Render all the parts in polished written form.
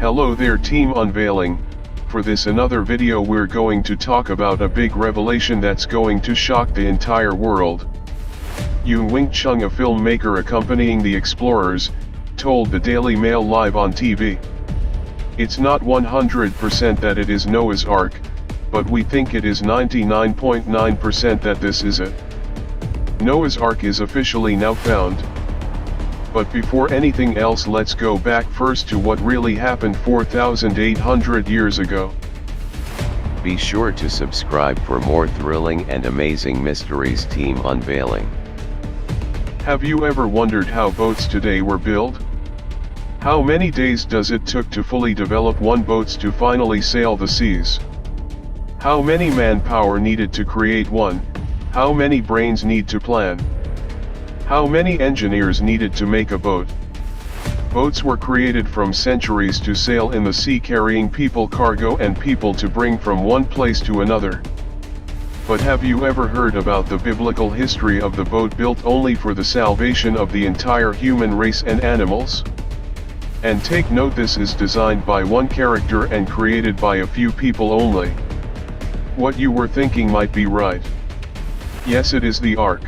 Hello there Team Unveiling. For this another video we're going to talk about a big revelation that's going to shock the entire world. Wing Chung, a filmmaker accompanying the explorers, told the Daily Mail live on TV. It's not 100% that it is Noah's Ark, but we think it is 99.9% that this is it. Noah's Ark is officially now found. But before anything else, let's go back first to what really happened 4,800 years ago. Be sure to subscribe for more thrilling and amazing mysteries. Team Unveiling. Have you ever wondered how boats today were built? How many days does it took to fully develop one boat to finally sail the seas? How many manpower needed to create one? How many brains need to plan? How many engineers needed to make a boat? Boats were created from centuries to sail in the sea, carrying people, cargo and people to bring from one place to another. But have you ever heard about the biblical history of the boat built only for the salvation of the entire human race and animals? And take note, this is designed by one character and created by a few people only. What you were thinking might be right. Yes, it is the Ark.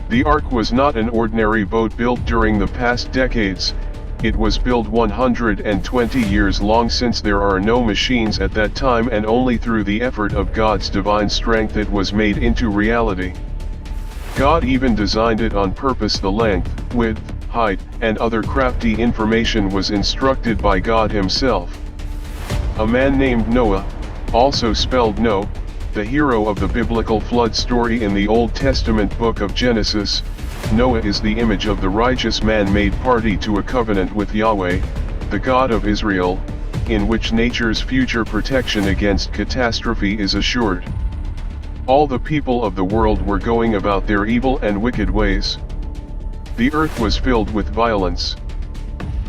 The Ark was not an ordinary boat built during the past decades. It was built 120 years long, since there are no machines at that time, and only through the effort of God's divine strength it was made into reality. God even designed it on purpose. The length, width, height, and other crafty information was instructed by God himself. A man named Noah, also spelled No, the hero of the biblical flood story in the Old Testament book of Genesis, Noah is the image of the righteous man made party to a covenant with Yahweh, the God of Israel, in which nature's future protection against catastrophe is assured. All the people of the world were going about their evil and wicked ways. The earth was filled with violence.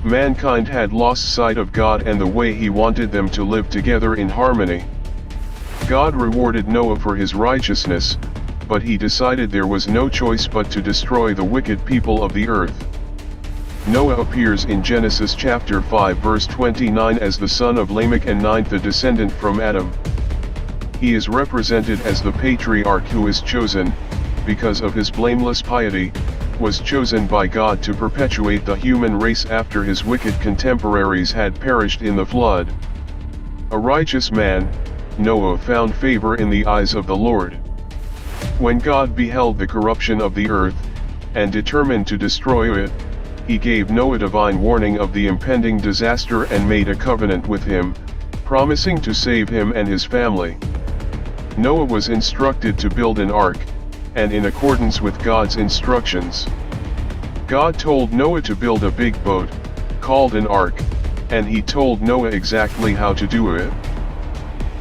Mankind had lost sight of God and the way he wanted them to live together in harmony. God rewarded Noah for his righteousness, but he decided there was no choice but to destroy the wicked people of the earth. Noah appears in Genesis chapter 5 verse 29 as the son of Lamech and ninth a descendant from Adam. He is represented as the patriarch who is chosen, because of his blameless piety, was chosen by God to perpetuate the human race after his wicked contemporaries had perished in the flood. A righteous man, Noah found favor in the eyes of the Lord. When God beheld the corruption of the earth, and determined to destroy it, he gave Noah divine warning of the impending disaster and made a covenant with him, promising to save him and his family. Noah was instructed to build an ark, and in accordance with God's instructions, God told Noah to build a big boat, called an ark, and he told Noah exactly how to do it.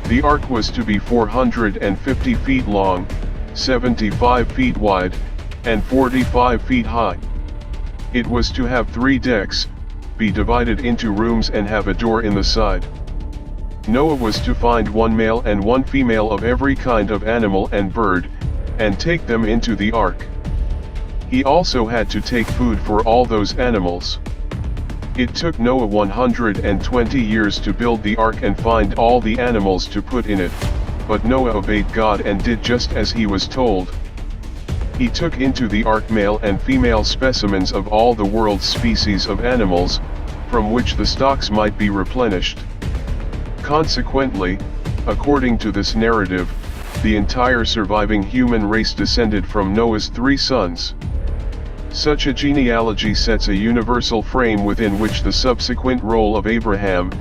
The ark was to be 450 feet long, 75 feet wide, and 45 feet high. It was to have 3 decks, be divided into rooms and have a door in the side. Noah was to find 1 male and 1 female of every kind of animal and bird, and take them into the ark. He also had to take food for all those animals. It took Noah 120 years to build the ark and find all the animals to put in it, but Noah obeyed God and did just as he was told. He took into the ark male and female specimens of all the world's species of animals, from which the stocks might be replenished. Consequently, according to this narrative, the entire surviving human race descended from Noah's 3 sons. Such a genealogy sets a universal frame within which the subsequent role of Abraham,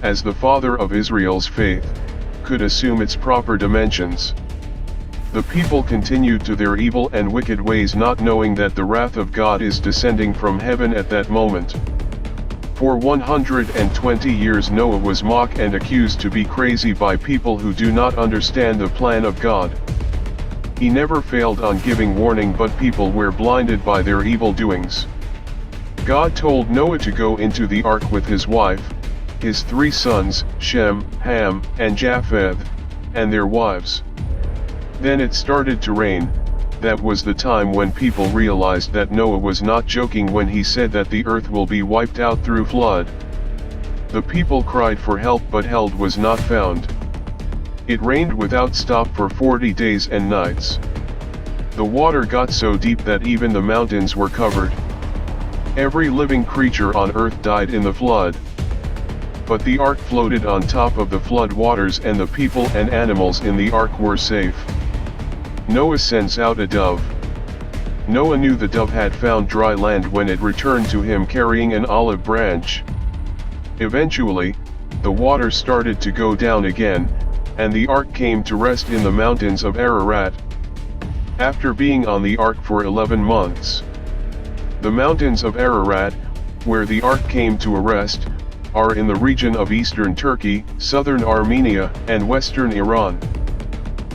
as the father of Israel's faith, could assume its proper dimensions. The people continued to their evil and wicked ways, not knowing that the wrath of God is descending from heaven at that moment. For 120 years Noah was mocked and accused to be crazy by people who do not understand the plan of God. He never failed on giving warning, but people were blinded by their evil doings. God told Noah to go into the ark with his wife, his 3 sons, Shem, Ham, and Japheth, and their wives. Then it started to rain. That was the time when people realized that Noah was not joking when he said that the earth will be wiped out through flood. The people cried for help, but help was not found. It rained without stop for 40 days and nights. The water got so deep that even the mountains were covered. Every living creature on earth died in the flood. But the ark floated on top of the flood waters, and the people and animals in the ark were safe. Noah sends out a dove. Noah knew the dove had found dry land when it returned to him carrying an olive branch. Eventually, the water started to go down again, and the ark came to rest in the mountains of Ararat. After being on the ark for 11 months. The mountains of Ararat, where the ark came to rest, are in the region of eastern Turkey, southern Armenia, and western Iran.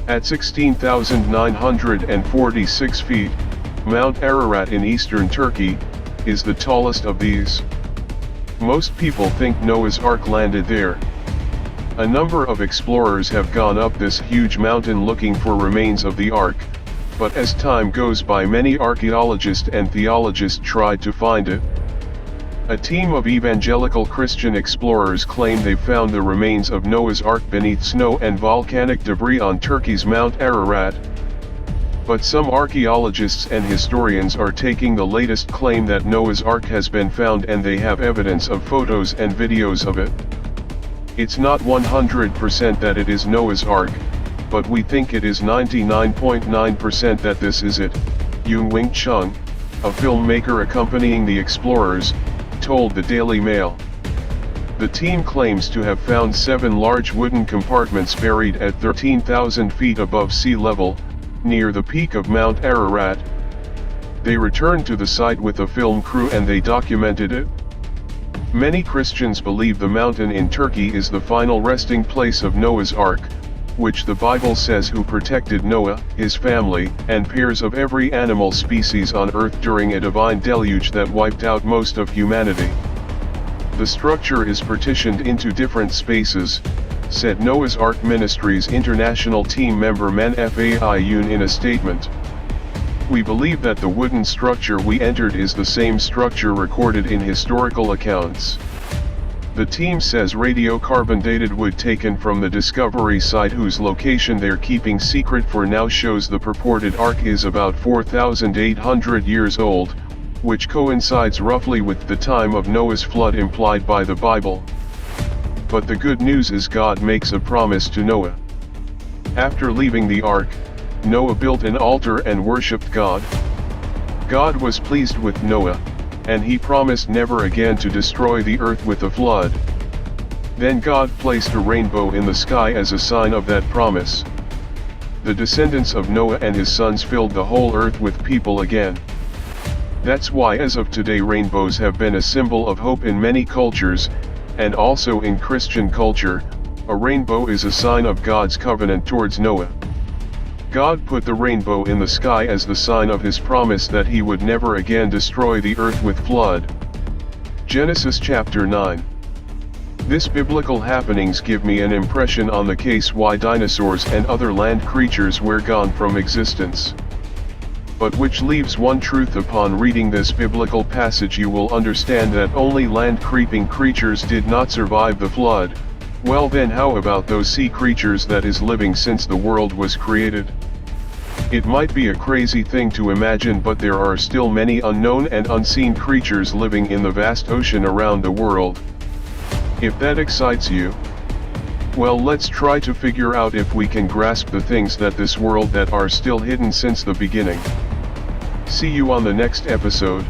At 16,946 feet, Mount Ararat in eastern Turkey is the tallest of these. Most people think Noah's Ark landed there. A number of explorers have gone up this huge mountain looking for remains of the Ark, but as time goes by, many archaeologists and theologists tried to find it. A team of evangelical Christian explorers claim they found the remains of Noah's Ark beneath snow and volcanic debris on Turkey's Mount Ararat. But some archaeologists and historians are taking the latest claim that Noah's Ark has been found, and they have evidence of photos and videos of it. It's not 100% that it is Noah's Ark, but we think it is 99.9% that this is it, Wing Chung, a filmmaker accompanying the explorers, told the Daily Mail. The team claims to have found 7 large wooden compartments buried at 13,000 feet above sea level, near the peak of Mount Ararat. They returned to the site with a film crew and they documented it. Many Christians believe the mountain in Turkey is the final resting place of Noah's Ark, which the Bible says who protected Noah, his family, and pairs of every animal species on earth during a divine deluge that wiped out most of humanity. The structure is partitioned into different spaces, said Noah's Ark Ministries International team member Man Fayun in a statement. We believe that the wooden structure we entered is the same structure recorded in historical accounts. The team says radiocarbon-dated wood taken from the discovery site, whose location they're keeping secret for now, shows the purported ark is about 4,800 years old, which coincides roughly with the time of Noah's flood implied by the Bible. But the good news is God makes a promise to Noah. After leaving the ark, Noah built an altar and worshipped God. God was pleased with Noah, and he promised never again to destroy the earth with a flood. Then God placed a rainbow in the sky as a sign of that promise. The descendants of Noah and his sons filled the whole earth with people again. That's why as of today rainbows have been a symbol of hope in many cultures, and also in Christian culture. A rainbow is a sign of God's covenant towards Noah. God put the rainbow in the sky as the sign of his promise that he would never again destroy the earth with flood. Genesis chapter 9. This biblical happenings give me an impression on the case why dinosaurs and other land creatures were gone from existence. But which leaves one truth: upon reading this biblical passage you will understand that only land creeping creatures did not survive the flood. Well then, how about those sea creatures that is living since the world was created? It might be a crazy thing to imagine, but there are still many unknown and unseen creatures living in the vast ocean around the world. If that excites you, well, let's try to figure out if we can grasp the things that this world that are still hidden since the beginning. See you on the next episode.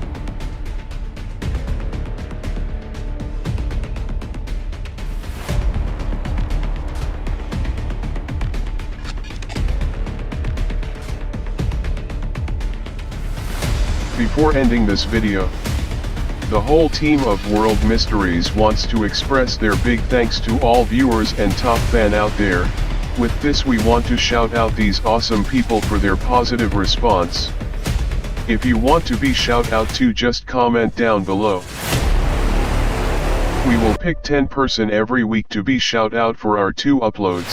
Before ending this video, the whole team of World Mysteries wants to express their big thanks to all viewers and top fan out there. With this we want to shout out these awesome people for their positive response. If you want to be shout out too, just comment down below. We will pick 10 person every week to be shout out for our 2 uploads.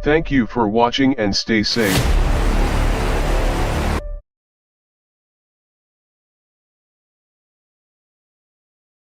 Thank you for watching and stay safe.